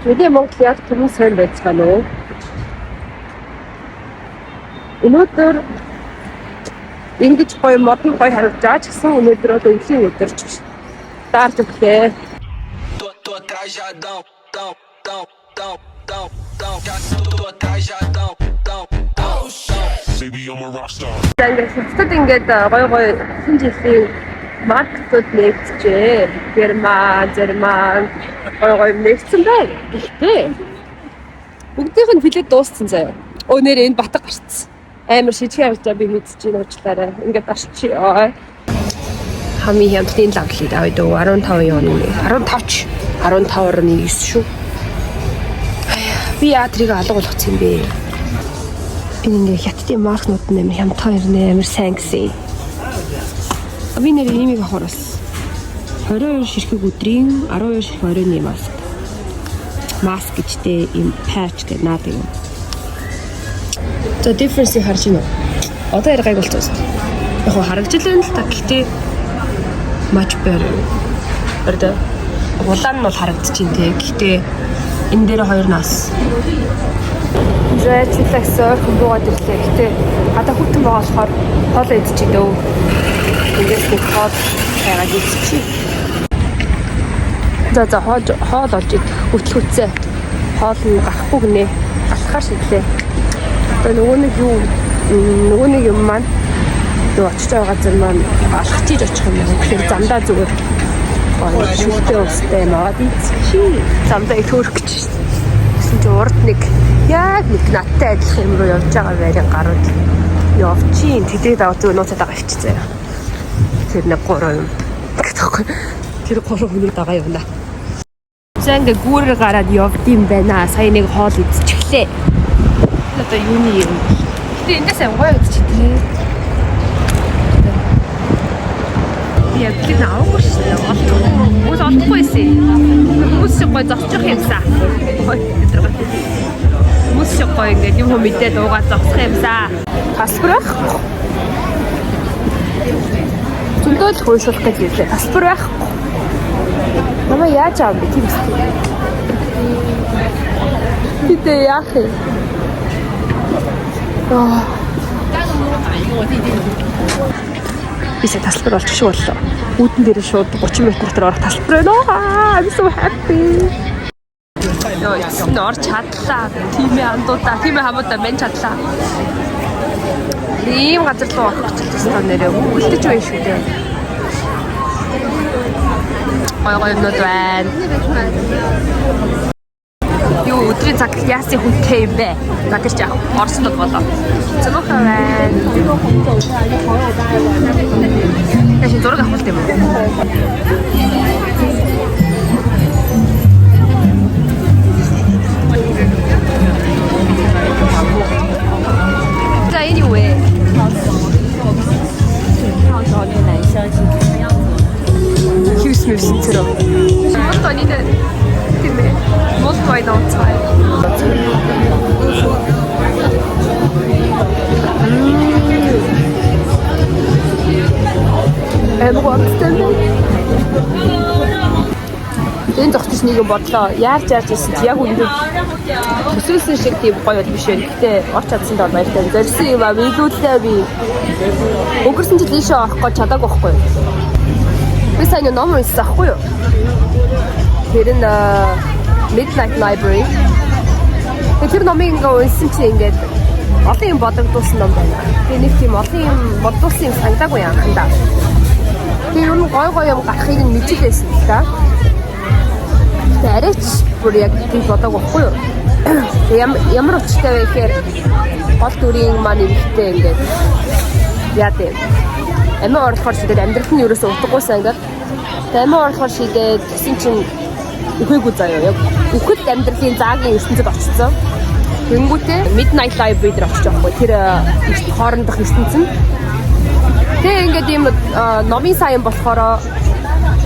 Өдөө Монгол яг түрүү сайн байцгаана уу? Өнөөдөр ингэж гоё модон гоё харагдаж байгаа ч гэсэн өнөөдөр одоо өвлийн өдөр ч даарч өглөө. Tô trajadão, tão, tão, tão, tão, tão, tô trajadão, tão, tão, tão. Baby, I'm a rockstar. Ингээд хятад ингээд гоё гоё хэн жилийн маркетууд нэгджээ. Герман гоё гоё нэгсэн байна. Гэхдээ бүгдийнх нь билет дууссан заяа. Өнөр энэ батг гарцсан. Амар шижиг явж байгаа би мэдчихээн уучлаарай. Ингээд арчи. Хамгийн хямдны лаглыг аваад 15 оны 15-ны 9 шүү. Би яатрийг алга болгоц юм бэ? Энэ ингээ хятадын маркнууд нэмэр хямдхан ирнэ амар сайн гэсэн. Би нэр имийг авахаас 22 ширхэг өдрийн 12 ширхэг оройн маск. Маск гэжтэй юм patch гэдэг наад юм. За difference-ийг харж байна уу? Одоо яргайг болчихсон. Яг харагдчихлаа л та. Гэхдээ much better. Ордоо. Улаан нь бол харагдчихээн те. Гэхдээ энэ дээр хоёр нас. Зайчлахсаар хөнгөөд ирлээ. Гэхдээ гадаа хүйтэн байгаа болохоор хоол идчихээ дөө. Ингээс нэг хоол хайгаад идчихье. За хоол олж ид хөтлөцөө. Хоол нь гарахгүй гинэ. Алхаар шидлээ. Одоо нөгөө нэг юм маань юу очиж байгаа газар маань алхачиж очих юм байна. Тэгэхээр замдаа зүгээр шүлтэй устай маад чи замдаа их хөрөх гэж шин. Гэсэн чи урд нэг яг нэг надтай адилхан юм руу явж байгаа байрын гарууд явчихин. Тэдрийг даваа зүгээр нууцаад байгаа хвчээ. Тэр нэг 3 юм. Тэр 3 хүний дагаа явна. За ингээ гүүрээр гараад явд юм байна. Сая нэг хоол идчихлээ. Одоо юуны юм. Гэтэ эндээс гоё идчихлээ. Яг тийм авахгүй шүү. Хүмүүс олдохгүй байсан. Хүмүүс шиг гоё зогсчих юмсаа. Хүмүүс шиг гоё ингээд юм мэдээд уугаад зогсох юмсаа. Тасбар байхгүй. Зөндөө л хөөсөлөх гэж хэлээ. Тасбар байхгүй. Намаа яаж аав бэ тийм үстэй. Бидээ яах вэ? Бисээ тасалбар болчих шиг боллоо. Үүдэн дээр шууд 30 м дотор орох тасалбар байна. I'm so happy. Йоо, энэ орч чадлаа. Тимээ андуудаа, тимээ хамуудаа мен чадлаа. Ийм газар руу орох гэж байна нэрээ. Үлдэж байна шүү дээ. Гоё юмнууд байна. Юу өдрийн цаг яасан хүнтэй юм бэ? Надад ч орснод болоо. Цөөхөн байна. Яшин зураг авах юм уу? За anyway. 跳跃男生是什么样子？Хьюсмэсэнцэрөө. Most онины тийм ээ. Most wide outside. Энэ тогтч нэг бодлоо. Яарч ирсэн чи яг үнэндээ төсөөлсөн шиг тийм гоё биш байх. Гэтэ орч чадсан доо баяртай. Зорьсон юм аа мэдүүлээ би. Өнгөрсөн жил ийшээ орох гэж чадаагүй байхгүй. Би сайн ном уншсан ахгүй юу? Тэр нь Midnight Library. Тэр номыг ингээ уншсан чи ингээд олон юм бодогдуулсан ном байна. Би нэг тийм олон юм бодуулсан юм санагдаагүй анхандаа. Тэр юм гой юм гарахыг нь мэдчихсэн л та. Тэр арайч бүр яг тийм бодоагүй байхгүй юу? Ямар учиртай вэ гэхээр гол дүрийн маань ихтэй ингээд яа тийм амиа орлохоор шидэд амьдрал нь ерөөсөө утгагүйсан ингээд амиа орлохоор шидэд гэсэн чинь үхээгүй заяа яг үхэт амьдралын заагийн ертөнцид очсон. Тэнгүүтээ Midnight Library дээр очиж байгаа байхгүй тэр хоорондох ертөнцийн. Тэгээ ингээд ийм номын сайн болохоор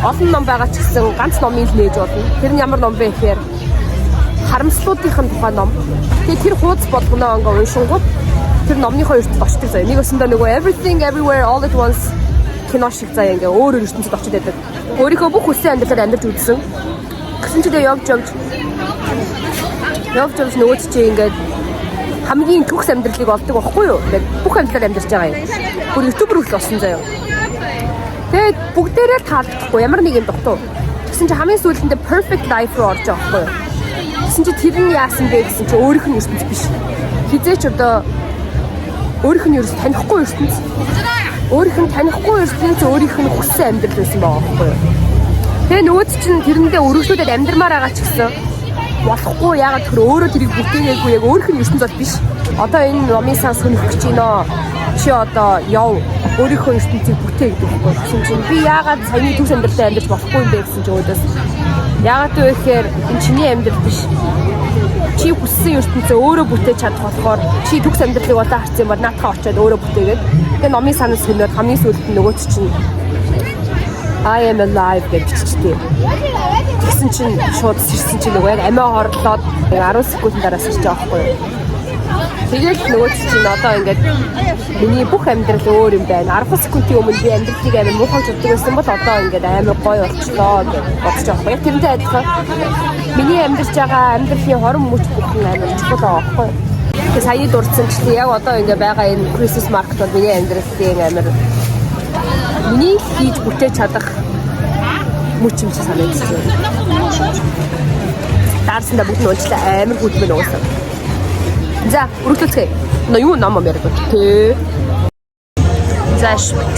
олон ном байгаа ч гэсэн ганц номыг л нээж болно. Тэр нь ямар ном бэ гэхээр харамслуудын тухай ном. Тэгээ тэр хуудас болгоно ингээ уншингууд тэр номныхоо ертөнд очдог заяа. Нэг өсөндөө нөгөө Everything Everywhere All at Once кино шиг заяа ингээ өөр ертөнцид очиж байдаг. Өөрийнхөө бүх хүссэн амьдралаар амьдарч үзсэн. Тэгсэн чинь явж нөгөө чи ингээд хамгийн төгс амьдралыг олдог байхгүй юу? Ингээд бүх амьдралаар амьдарч байгаа юм. Бүр ютубер үл болсон заяа. Тэгээд бүгдээрээ таалагдахгүй ямар нэг юм дутуу. Тэгсэн чинь хамгийн сүүлдээ perfect life руу орж байгаа байхгүй юу? Тэгсэн чинь тэр нь яасан бэ гэсэн чинь өөрийнх нь ертөнц биш. Хизээч одоо өөрийнх нь ерөөс танихгүй ертөнц. Өөрийнх нь танихгүй ертөнц өөрийнх нь хүссэн амьдрал байсан байгаа байхгүй юу? Тэгээ нөгөөд чинь тэрэндээ өргөжлүүдэд амьдрмаар байгаа ч гэсэн болохгүй яагаад тэр өөрөө тэрийг бүтээгээгүй яг өөрийнх нь ертөнц бол биш. Одоо энэ номын сан сүнэх гэж байна. Чи одоо яв өөрийнхөө ертөнцийг бүтээ гэдэг байхгүй. Тэгсэн чинь би яагаад саяны төс амьдралтай амьдарч болохгүй юм бэ гэсэн чинь өөдөөс яагаад вэ гэхээр энэ чиний амьдрал биш. Чи хүссэн ертөнцөө өөрөө бүтээж чадах болохоор чи төгс амьдралыг удаа харсан юм бол наатахаа очиод өөрөө бүтээгээд тэгээ номын санаас хөнөөд хамгийн сүүлд нь нөгөөч чинь I am alive гэж биччихтэй. Тэгсэн чинь шууд сэрсэн чинь нөгөө яг амиа хорлоод 10 секундын дараа сэрч байгаа байхгүй юу. Тэгээд нөгөө чинь одоо ингээд миний бүх амьдрал өөр юм байна. 10 секундын өмнө би амьдралыг амар муухайж боддог байсан бол одоо ингээд амар гоё болчихлоо гэж бодож байгаа байхгүй юу. Тэрнтэй адилхан миний амьдарч байгаа амьдралын хорон мөч бүхэн амар чухал байгаа байхгүй юу. Тэгээд саяны дурдсан чинь яг одоо ингээд байгаа энэ Christmas market бол миний амьдралын амар миний хийж бүтээж чадах мөч юм шиг санагдсан. Даарсандаа бүгд нь уулзлаа амар хөдөлмөр нуусан. За, үргэлжлүүлцгээе. Юу ном ярьдаг тий. За,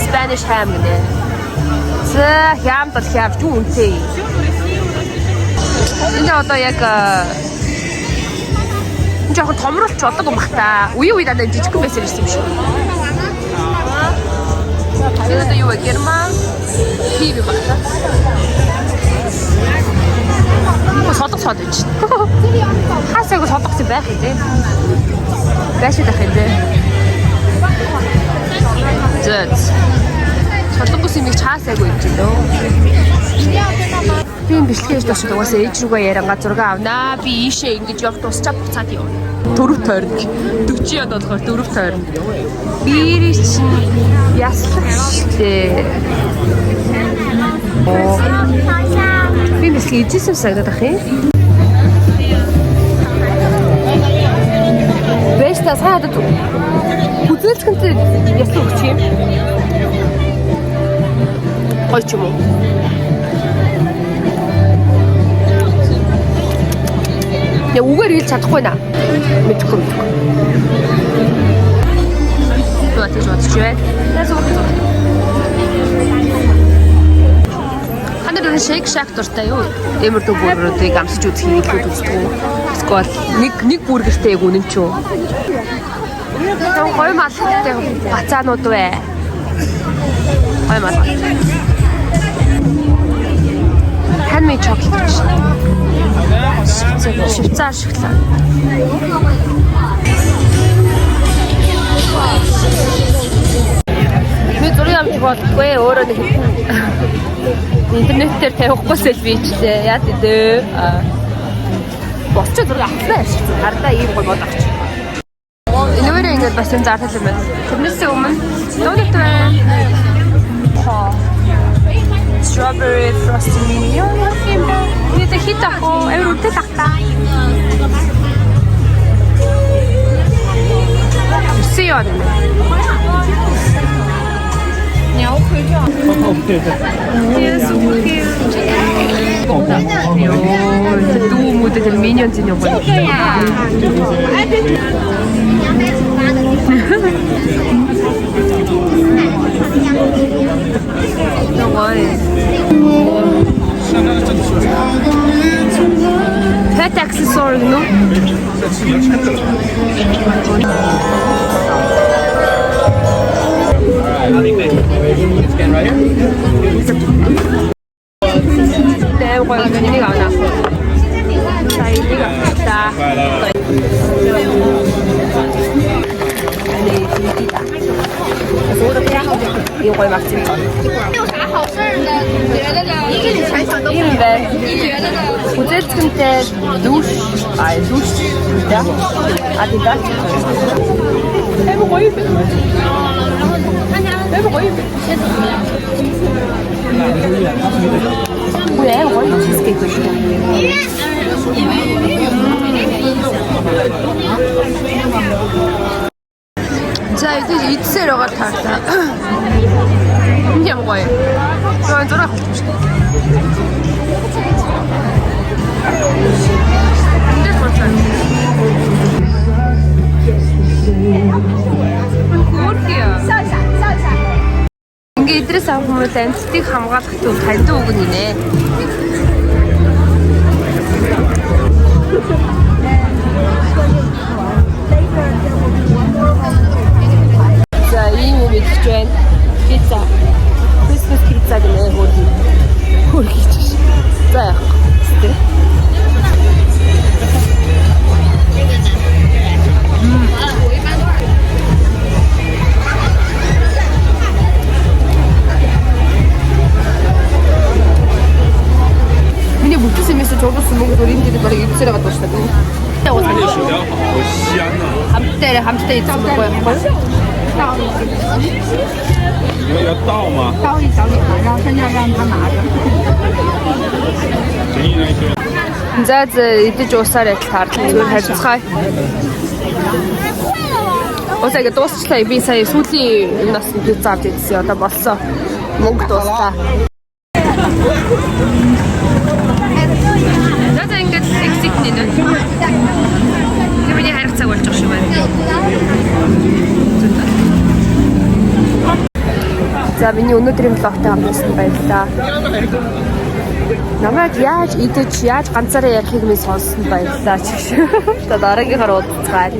Spanish ham гэнэ. За, хям бол хямч юу үнтэй. Энэ одоо яг жоохон томруулч болдог юм бах та. Үе дандаа жижигхэн байсан юм шиг. Это юу герман пиво бах та. Содох содож. Хасаг содох юм байх юм тий. Гашид ах юм тий. Зэт. Содох юм их чаасаагүй юм чи лөө. Би бичлэгэж ташаад угаасаа ээж рүүгээ ярангаа зураг авнаа. Би ийшээ ингэж явах тусчаад буцаад явна. Дөрөв тойрон. 40 он болохоор дөрөв тойрон. Би чинь яслах штэ. Би бичлэг ээжсэн сагдаад ах юм. Бэста саад үзэлцэнтэй яслах өгч юм. Гоё ч юм уу. Я үгээр хэлж чадахгүй наа. Мэдхгүй. Това тийж бодчих вэ? Ханад шейк шак дуртай юу? Эмэр дүү бүрүүдийг амсаж үзэх хэлүүд үздэг үү? Эсвэл нэг бүргэртэй яг үнэн ч үү? Гоё малтай бацаанууд вэ? Гоё мал. Handmade chocolate. Швейцар шоколад. Би зураг авч бодохгүй өөрөө нэг интернет дээр тавихгүй селфи хийлээ. Яа гэдэг. Босч зураг авлаа шүү. Хардаа ийм гол бодогч. Энэгээр ингээд бас юм зардал юм байна. Тэрнээс өмнө донот байна. Strawberry frosting. Яа юм бэ? Бид хитах оо авир үтэй тахта. Сион. Няу хөөж. Yes, okay. Ёо, дүүмүүд тэр миньон зин юм байна. Pet accessory, no? Үзэлцэнтэй душ, душ да. Адидас. Эм гоё. Эм гоё. Үгүй ээ гоё чизкейк биш үү? За 이제 идсээр байгаа таартай. Юм гоё. Зураг авчих. Ингээ идрээс авах хүмүүс амьтдыг хамгаалах төв танд үг нэ. За ийм юм идэж байна. Пицца. Christmas pizza гэнэ хөргийч. За яах вэ? Миний бүхэл семестр жуулсан мөнгө энэ дээр барыг идсээр байгаа дууш та. Яа хамтдаа идсэн байхгүй юу? 要倒吗？倒一小点，然后剩下让他拿着。 За идэж уусаар таар зүгээр харилцгаая. Осаага дуусчлаа би сая сүүлийн нас пицца авч идсэн. Одоо болсон. Мөнгө дуусаа. За ингээд сексик нэ. Миний харих цаг болж байгаа шүү байна. За миний өнөөдрийн влогтой хамтсан баярлалаа. Намайг яаж идэж яаж ганцаараа ярихыг минь сонссон баярлалаа. За дараагийнхаар уулзцгаая.